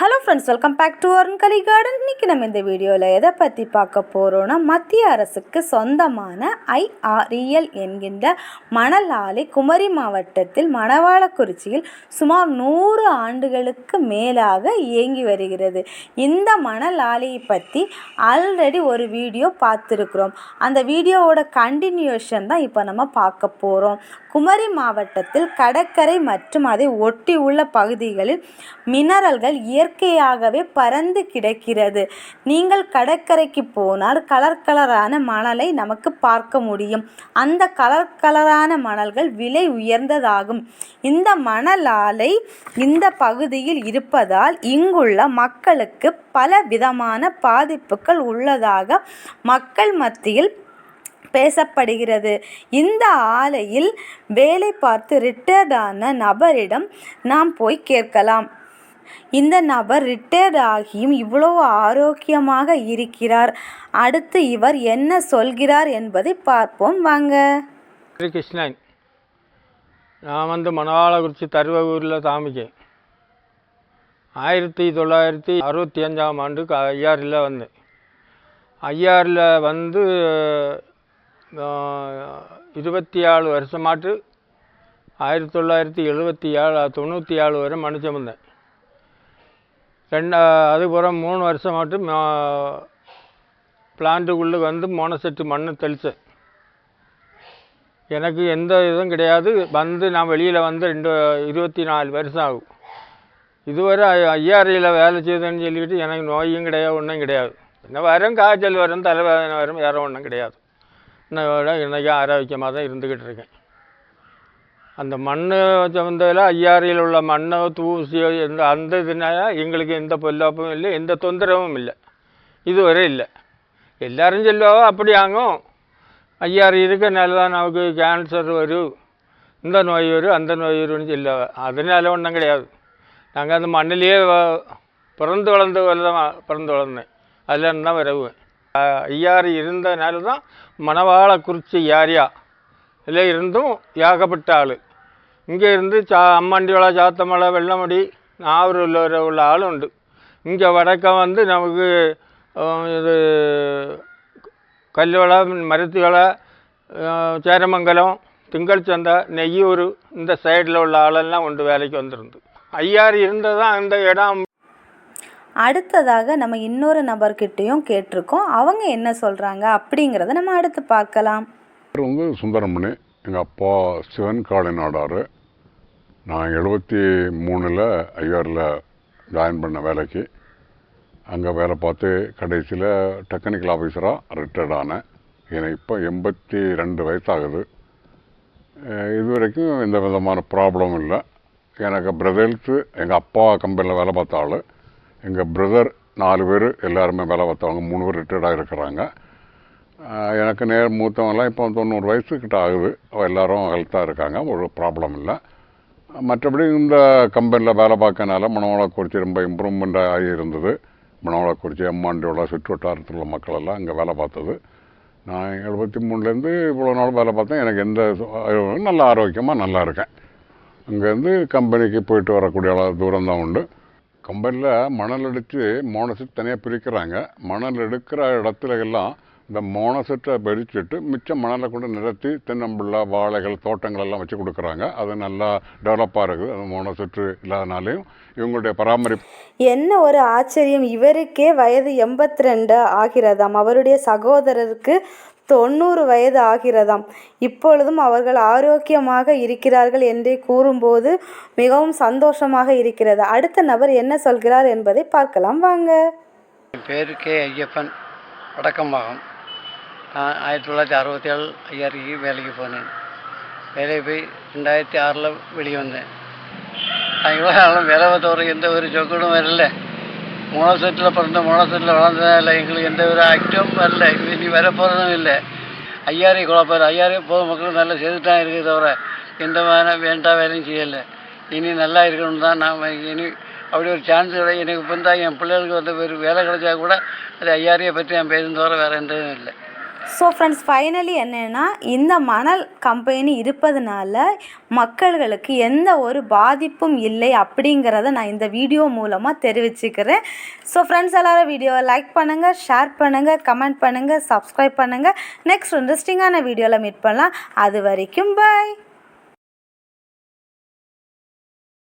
Hello friends, welcome back to Arunkali garden. இன்றைக்கி நம்ம இந்த வீடியோவில் எதை பற்றி பார்க்க போகிறோன்னா, மத்திய அரசுக்கு சொந்தமான IREL என்கின்ற மணல் ஆலை குமரி மாவட்டத்தில் மணவாளக்குறிச்சியில் சுமார் 100 ஆண்டுகளுக்கு மேலாக இயங்கி வருகிறது. இந்த மணல் ஆலையை பற்றி ஆல்ரெடி ஒரு வீடியோ பார்த்துருக்குறோம். அந்த வீடியோவோட கண்டினியூஷன் தான் இப்போ நம்ம பார்க்க போகிறோம். குமரி மாவட்டத்தில் கடற்கரை மற்றும் அதை ஒட்டி உள்ள பகுதிகளில் மினரல்கள் இயற்கையாகவே பறந்து கிடக்கிறது. நீங்கள் கடற்கரைக்கு போனால் கலரான மணலை நமக்கு பார்க்க முடியும். அந்த கலரான மணல்கள் விலை உயர்ந்ததாகும். இந்த மணல் ஆலை இந்த பகுதியில் இருப்பதால் இங்குள்ள மக்களுக்கு பல விதமான பாதிப்புகள் உள்ளதாக மக்கள் மத்தியில் பேசப்படுகிறது. இந்த ஆலையில் வேலை பார்த்து ரிட்டையர்டான நபரிடம் நாம் போய் கேட்கலாம். இந்த நபர் ரிட்டையர்ட் ஆகியும் இவ்வளவு ஆரோக்கியமாக இருக்கிறார். அடுத்து இவர் என்ன சொல்கிறார் என்பதை பார்ப்போம் வாங்க. கிருஷ்ணன், நான் மணவாளக்குறிச்சி தருவூரில் தாமிக்கேன். 1965ஆம் ஆண்டு ஐஆரில் வந்தேன். ஐஆரில் 27 வருஷமாட்டு 1997 வரை மனுஷன் வந்தேன். அதுக்கப்புறம் 3 வருஷமாட்டு பிளான்ட்டுக்குள்ளே மோனசெட்டு மண்ணு தெளித்தேன். எனக்கு எந்த இதுவும் கிடையாது. நான் வெளியில் 24 வருஷம் ஆகும். இதுவரை ஐஆர்ஐயில் வேலை செய்தேன்னு சொல்லிக்கிட்டு எனக்கு நோயும் கிடையாது, ஒன்றும் கிடையாது. என்ன வரும், காய்ச்சல் வரும், தலைவேதனை வரும், வேறு ஒன்றும் கிடையாது. இன்றைக்கி ஆரோக்கியமாக தான் இருந்துக்கிட்டு இருக்கேன். அந்த மண் சம்மந்தத்தில் ஐஆரில் உள்ள மண்ணோ தூசியோ அந்த இதுனால எங்களுக்கு எந்த பொல்லாப்பும் இல்லை, எந்த தொந்தரவும் இல்லை, இதுவரை இல்லை. எல்லோரும் சொல்லுவாங்க அப்படி ஆகும், ஐஆர் இருக்கனால தான் நமக்கு கேன்சர் வரும், இந்த நோய் வரும், அந்த நோய் வரும்னு சொல்லுவாங்க. அதனால ஒன்றும் கிடையாது. நாங்கள் அந்த மண்ணிலேயே பிறந்து வளர்ந்தேன். அதில் தான் வருவேன். ஐஆர் இருந்ததுனால தான் மணவாளக்குறிச்சி ஏரியா இதில் இருந்தும் ஏகப்பட்ட ஆள் இங்கே இருந்து அம்மாண்டிவளை, சாத்தமலை, வெள்ளமடி, நாவூரில் உள்ள ஆளும் உண்டு. இங்கே வடக்க நமக்கு இது கல்வளை, மருத்துவளை, சேரமங்கலம், திங்கள் சந்தை, நெய்யூர், இந்த சைடில் உள்ள ஆளெல்லாம் உண்டு. வேலைக்கு வந்துருந்து ஐஆர் இருந்தது தான் அந்த இடம். அடுத்ததாக நம்ம இன்னொரு நபர்கிட்டையும் கேட்டிருக்கோம். அவங்க என்ன சொல்கிறாங்க அப்படிங்கிறத நம்ம அடுத்து பார்க்கலாம். சுந்தரமணி, எங்கள் அப்பா சிவன் காளை நாடார். நான் 73ல் ஐஆரில் ஜாயின் பண்ண வேலைக்கு. அங்கே வேலை பார்த்து கடைசியில் டெக்னிக்கல் ஆஃபீஸராக ரிட்டையர்ட் ஆனேன். எனக்கு இப்போ 82 வயசாகுது. இது வரைக்கும் எந்த விதமான ப்ராப்ளமும் இல்லை. எனக்கு பிரதர்ஸு, எங்கள் அப்பா கம்பெனியில் வேலை பார்த்த ஆள், எங்கள் பிரதர் 4 பேர் எல்லாருமே வேலை பார்த்தவங்க, 3 பேர் ரிட்டையர்டாக இருக்கிறாங்க. எனக்கு மூத்தவங்களாம் இப்போ 90 வயசுக்கிட்ட ஆகுது. எல்லோரும் ஹெல்த்தாக இருக்காங்க, ஒரு ப்ராப்ளம் இல்லை. மற்றபடி இந்த கம்பெனியில் வேலை பார்க்கறனால மணவாளக்குறிச்சி ரொம்ப இம்ப்ரூவ்மெண்ட் ஆகி இருந்தது. மணவாளக்குறிச்சி, அம்மாண்டியோட சுற்று வட்டாரத்தில் உள்ள மக்கள் எல்லாம் இங்கே வேலை பார்த்தது. நான் 73லேருந்து இவ்வளோ நாள் வேலை பார்த்தேன். எனக்கு எந்த நல்ல ஆரோக்கியமாக நல்லா இருக்கேன். அங்கேருந்து கம்பெனிக்கு போயிட்டு வரக்கூடிய தூரம் தான் உண்டு. கம்பெனியில் மணல் அடித்து மோனசெட் தனியாக பிரிக்கிறாங்க. மணல் எடுக்கிற இடத்துல எல்லாம் இந்த மோனசெட்டை பிரிச்சுட்டு மிச்சம் மணலை கொண்டு நிறுத்தி தென்னம்பிள்ளை, வாழைகள், தோட்டங்கள் எல்லாம் வச்சு கொடுக்குறாங்க. அது நல்லா டெவலப்பாக இருக்குது. அது மோனசெட்டு இல்லாதனாலையும் இவங்களுடைய பராமரிப்பு. என்ன ஒரு ஆச்சரியம்! இவருக்கே வயது 82 ஆகிறதாம். அவருடைய சகோதரருக்கு 90 வயது ஆகிறதாம். இப்பொழுதும் அவர்கள் ஆரோக்கியமாக இருக்கிறார்கள் என்றே கூறும்போது மிகவும் சந்தோஷமாக இருக்கிறது. அடுத்த நபர் என்ன சொல்கிறார் என்பதை பார்க்கலாம் வாங்க. என் பேர் கே ஐயப்பன், வடக்கம்பாகம். நான் 1967 ஐஆருக்கு வேலைக்கு போனேன். வேலைக்கு போய் 2006 வெளியே வந்தேன். நான் இவ்வளோ நாளும் வேலை பார்த்தவரை எந்த ஒரு சொக்கடும் வரல. மோனசெட்டில் பிறந்த மோனசெட்டில் வளர்ந்ததில்லை. எங்களுக்கு எந்த ஒரு ஆக்டிவும் வரல. இனி வர போகிறதும் இல்லை. ஐஆரை குழப்பார். ஐஆரே பொதுமக்களும் நல்லா செய்துட்டு தான் இருக்குது, தவிர எந்த வேண்டாம் வேலையும் செய்யலை. இனி நல்லா இருக்கணும்னு தான் நான் இனி அப்படி ஒரு சான்ஸ் கிடையாது. எனக்கு இப்போ தான் என் பிள்ளைகளுக்கு ஒரு வேலை கிடைச்சா கூட அது ஐஆரையை பற்றி நான் பேசும் தவிர வேறு எந்த இதுவும் இல்லை. ஸோ ஃப்ரெண்ட்ஸ் ஃபைனலி என்னென்னா இந்த மணல் கம்பெனி இருப்பதனால மக்கள்களுக்கு எந்த ஒரு பாதிப்பும் இல்லை அப்படிங்கிறத நான் இந்த வீடியோ மூலமாக தெரிவிச்சுக்கிறேன். ஸோ ஃப்ரெண்ட்ஸ் எல்லோரும் வீடியோவை லைக் பண்ணுங்கள், ஷேர் பண்ணுங்கள், கமெண்ட் பண்ணுங்கள், சப்ஸ்கிரைப் பண்ணுங்கள். நெக்ஸ்ட் இன்ட்ரெஸ்டிங்கான வீடியோவில் மீட் பண்ணலாம். அது வரைக்கும் பாய்.